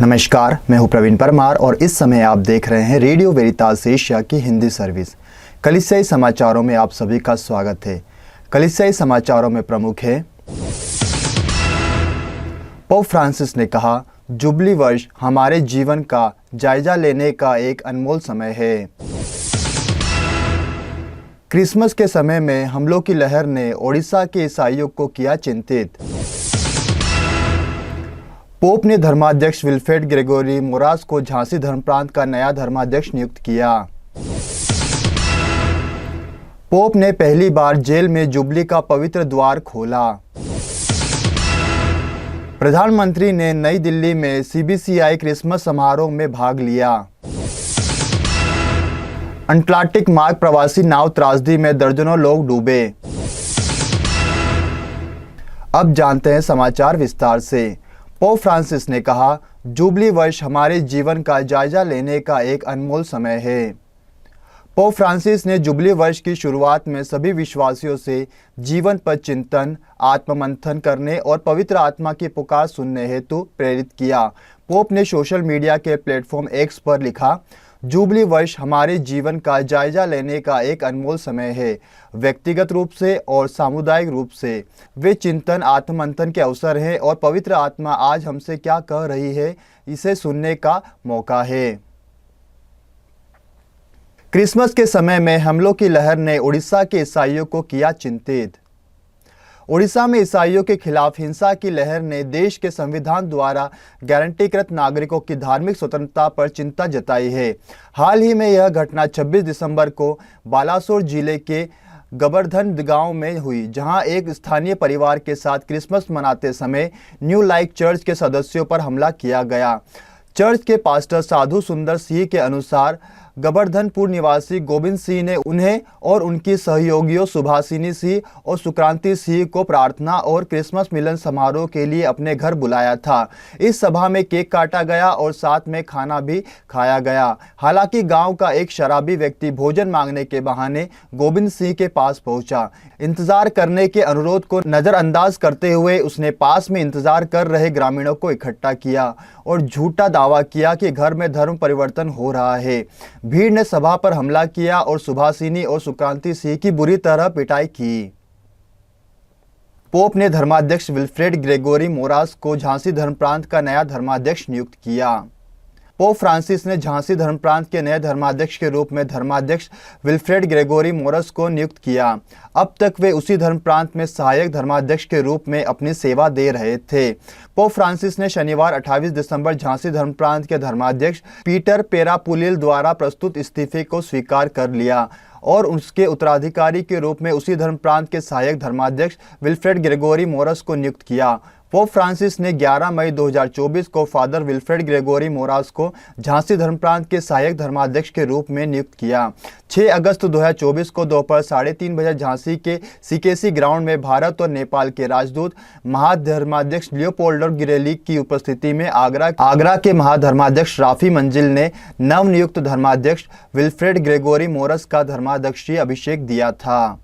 नमस्कार, मैं हूं प्रवीण परमार और इस समय आप देख रहे हैं रेडियो वेरितास एशिया की हिंदी सर्विस। कलीसियाई समाचारों में आप सभी का स्वागत है। कलीसियाई समाचारों में प्रमुख है, पोप फ्रांसिस ने कहा, जुबली वर्ष हमारे जीवन का जायजा लेने का एक अनमोल समय है। क्रिसमस के समय में हमलों की लहर ने ओडिशा के ईसाइयों को किया चिंतित। पोप ने धर्माध्यक्ष विल्फ्रेड ग्रेगोरी मोरास को झांसी धर्म प्रांत का नया धर्माध्यक्ष नियुक्त किया। पोप ने पहली बार जेल में जुबली का पवित्र द्वार खोला। प्रधानमंत्री ने नई दिल्ली में सीबीसीआई क्रिसमस समारोह में भाग लिया। अंटार्कटिक मार्ग प्रवासी नाव त्रासदी में दर्जनों लोग डूबे। अब जानते हैं समाचार विस्तार से। पोप फ्रांसिस ने कहा, जुबली वर्ष हमारे जीवन का जायजा लेने का एक अनमोल समय है। पोप फ्रांसिस ने जुबली वर्ष की शुरुआत में सभी विश्वासियों से जीवन पर चिंतन, आत्ममंथन करने और पवित्र आत्मा की पुकार सुनने हेतु प्रेरित किया। पोप ने सोशल मीडिया के प्लेटफॉर्म एक्स पर लिखा, जुबली वर्ष हमारे जीवन का जायजा लेने का एक अनमोल समय है। व्यक्तिगत रूप से और सामुदायिक रूप से वे चिंतन, आत्ममंथन के अवसर हैं और पवित्र आत्मा आज हमसे क्या कह रही है, इसे सुनने का मौका है। क्रिसमस के समय में हमलों की लहर ने उड़ीसा के ईसाइयों को किया चिंतित। ओडिशा में ईसाइयों के खिलाफ हिंसा की लहर ने देश के संविधान द्वारा गारंटीकृत नागरिकों की धार्मिक स्वतंत्रता पर चिंता जताई है। हाल ही में यह घटना 26 दिसंबर को बालासोर जिले के गोवर्धन गांव में हुई, जहां एक स्थानीय परिवार के साथ क्रिसमस मनाते समय न्यू लाइफ चर्च के सदस्यों पर हमला किया गया। चर्च के पास्टर साधु सुंदर सिंह के अनुसार गोवर्धनपुर निवासी गोविंद सिंह ने उन्हें और उनकी सहयोगियों सुभाषिनी सिंह और सुक्रांति सिंह को प्रार्थना और क्रिसमस मिलन समारोह के लिए अपने घर बुलाया था। इस सभा में केक काटा गया और साथ में खाना भी खाया गया। हालांकि गांव का एक शराबी व्यक्ति भोजन मांगने के बहाने गोविंद सिंह के पास पहुंचा। इंतजार करने के अनुरोध को नजरअंदाज करते हुए उसने पास में इंतजार कर रहे ग्रामीणों को इकट्ठा किया और झूठा दावा किया कि घर में धर्म परिवर्तन हो रहा है। भीड़ ने सभा पर हमला किया और सुभाषिनी और सुक्रांति सिंह की बुरी तरह पिटाई की। पोप ने धर्माध्यक्ष विल्फ्रेड ग्रेगोरी मोरास को झांसी धर्म प्रांत का नया धर्माध्यक्ष नियुक्त किया। पोप फ्रांसिस ने झांसी धर्म प्रांत के नए धर्माध्यक्ष के रूप में धर्माध्यक्ष विल्फ्रेड ग्रेगोरी मोरस को नियुक्त किया। अब तक वे उसी धर्म प्रांत में सहायक धर्माध्यक्ष के रूप में अपनी सेवा दे रहे थे। पोप फ्रांसिस ने शनिवार 28 दिसंबर झांसी धर्म प्रांत के धर्माध्यक्ष पीटर पेरापुलिल द्वारा प्रस्तुत इस्तीफे को स्वीकार कर लिया और उसके उत्तराधिकारी के रूप में उसी धर्म प्रांत के सहायक धर्माध्यक्ष विल्फ्रेड ग्रेगोरी मोरस को नियुक्त किया। पोप फ्रांसिस ने 11 मई 2024 को फादर विल्फ्रेड ग्रेगोरी मोरास को झांसी धर्म प्रांत के सहायक धर्माध्यक्ष के रूप में नियुक्त किया। 6 अगस्त 2024 को दोपहर 3:30 बजे झांसी के सीकेसी ग्राउंड में भारत और नेपाल के राजदूत महाधर्माध्यक्ष लियोपोल्डो गिरेली की उपस्थिति में आगरा के महाधर्माध्यक्ष राफी मंजिल ने नवनियुक्त धर्माध्यक्ष विल्फ्रेड ग्रेगोरी मोरस का धर्माध्यक्षीय अभिषेक दिया था।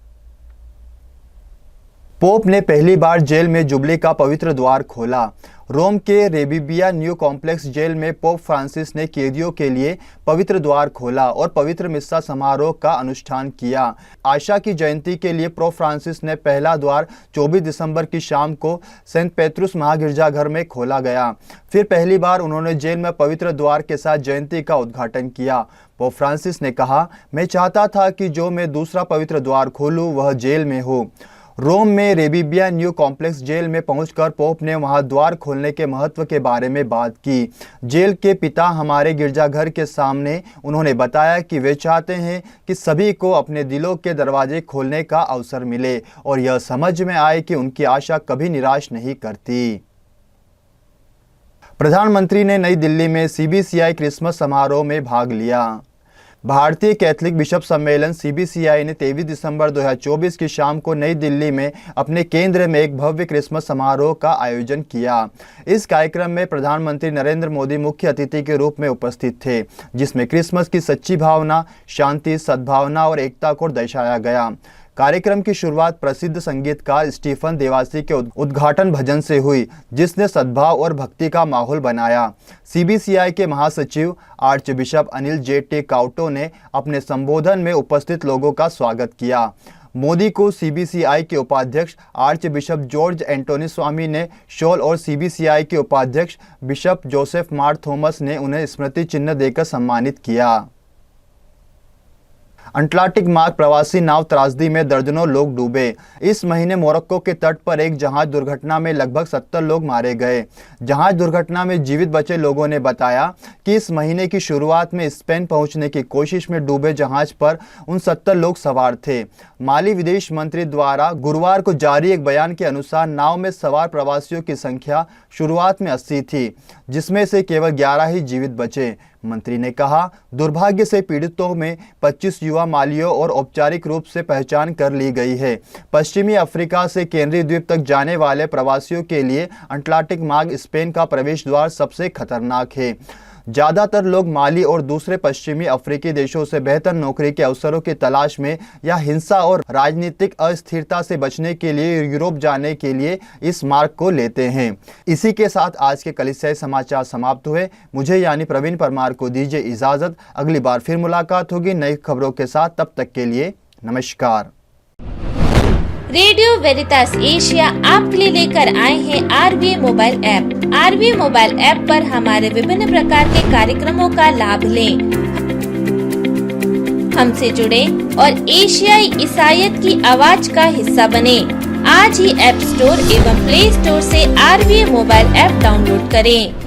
पोप ने पहली बार जेल में जुबली का पवित्र द्वार खोला। रोम के रेबिबिया न्यू कॉम्प्लेक्स जेल में पोप फ्रांसिस ने कैदियों के लिए पवित्र द्वार खोला और पवित्र मिस्सा समारोह का अनुष्ठान किया। आशा की जयंती के लिए पोप फ्रांसिस ने पहला द्वार 24 दिसंबर की शाम को सेंट पेत्रुस महागिरजाघर में खोला गया। फिर पहली बार उन्होंने जेल में पवित्र द्वार के साथ जयंती का उद्घाटन किया। पोप फ्रांसिस ने कहा, मैं चाहता था कि जो मैं दूसरा पवित्र द्वार खोलूं वह जेल में हो। रोम में रेबिबिया न्यू कॉम्प्लेक्स जेल में पहुंचकर पोप ने वहां द्वार खोलने के महत्व के बारे में बात की। जेल के पिता हमारे गिरजाघर के सामने उन्होंने बताया कि वे चाहते हैं कि सभी को अपने दिलों के दरवाजे खोलने का अवसर मिले और यह समझ में आए कि उनकी आशा कभी निराश नहीं करती। प्रधानमंत्री ने नई दिल्ली में सीबीसीआई क्रिसमस समारोह में भाग लिया। भारतीय कैथलिक बिशप सम्मेलन सीबीसीआई ने 23 दिसंबर 2024 की शाम को नई दिल्ली में अपने केंद्र में एक भव्य क्रिसमस समारोह का आयोजन किया। इस कार्यक्रम में प्रधानमंत्री नरेंद्र मोदी मुख्य अतिथि के रूप में उपस्थित थे, जिसमें क्रिसमस की सच्ची भावना, शांति, सद्भावना और एकता को दर्शाया गया। कार्यक्रम की शुरुआत प्रसिद्ध संगीतकार स्टीफन देवासी के उद्घाटन भजन से हुई, जिसने सद्भाव और भक्ति का माहौल बनाया। CBCI के महासचिव आर्च बिशप अनिल J.T. काउटो ने अपने संबोधन में उपस्थित लोगों का स्वागत किया। मोदी को CBCI के उपाध्यक्ष आर्च बिशप जॉर्ज एंटोनी स्वामी ने शॉल और CBCI के उपाध्यक्ष बिशप जोसेफ मार थॉमस ने उन्हें स्मृति चिन्ह देकर सम्मानित किया। अटलांटिक मार्ग प्रवासी नाव त्रासदी में दर्जनों लोग डूबे। इस महीने मोरक्को के तट पर एक जहाज दुर्घटना में लगभग 70 लोग मारे गए। जहाज दुर्घटना में जीवित बचे लोगों ने बताया कि इस महीने की शुरुआत में स्पेन पहुंचने की कोशिश में डूबे जहाज पर उन 70 लोग सवार थे। माली विदेश मंत्री द्वारा गुरुवार को जारी एक बयान के अनुसार नाव में सवार प्रवासियों की संख्या शुरुआत में 80 थी, जिसमें से केवल 11 ही जीवित बचे। मंत्री ने कहा, दुर्भाग्य से पीड़ितों में 25 युवा मालियों और औपचारिक रूप से पहचान कर ली गई है। पश्चिमी अफ्रीका से केंद्रीय द्वीप तक जाने वाले प्रवासियों के लिए अटलांटिक मार्ग स्पेन का प्रवेश द्वार सबसे खतरनाक है। ज़्यादातर लोग माली और दूसरे पश्चिमी अफ्रीकी देशों से बेहतर नौकरी के अवसरों की तलाश में या हिंसा और राजनीतिक अस्थिरता से बचने के लिए यूरोप जाने के लिए इस मार्ग को लेते हैं। इसी के साथ आज के कलिसियाई समाचार समाप्त हुए। मुझे यानी प्रवीण परमार को दीजिए इजाज़त। अगली बार फिर मुलाकात होगी नई खबरों के साथ। तब तक के लिए नमस्कार। रेडियो वेरितास एशिया आपके लिए लेकर आए हैं RVA mobile app. RVA mobile app पर हमारे विभिन्न प्रकार के कार्यक्रमों का लाभ लें, हमसे जुड़े और एशियाई ईसाईयत की आवाज का हिस्सा बने। आज ही ऐप स्टोर एवं प्ले स्टोर से RVA मोबाइल ऐप डाउनलोड करें।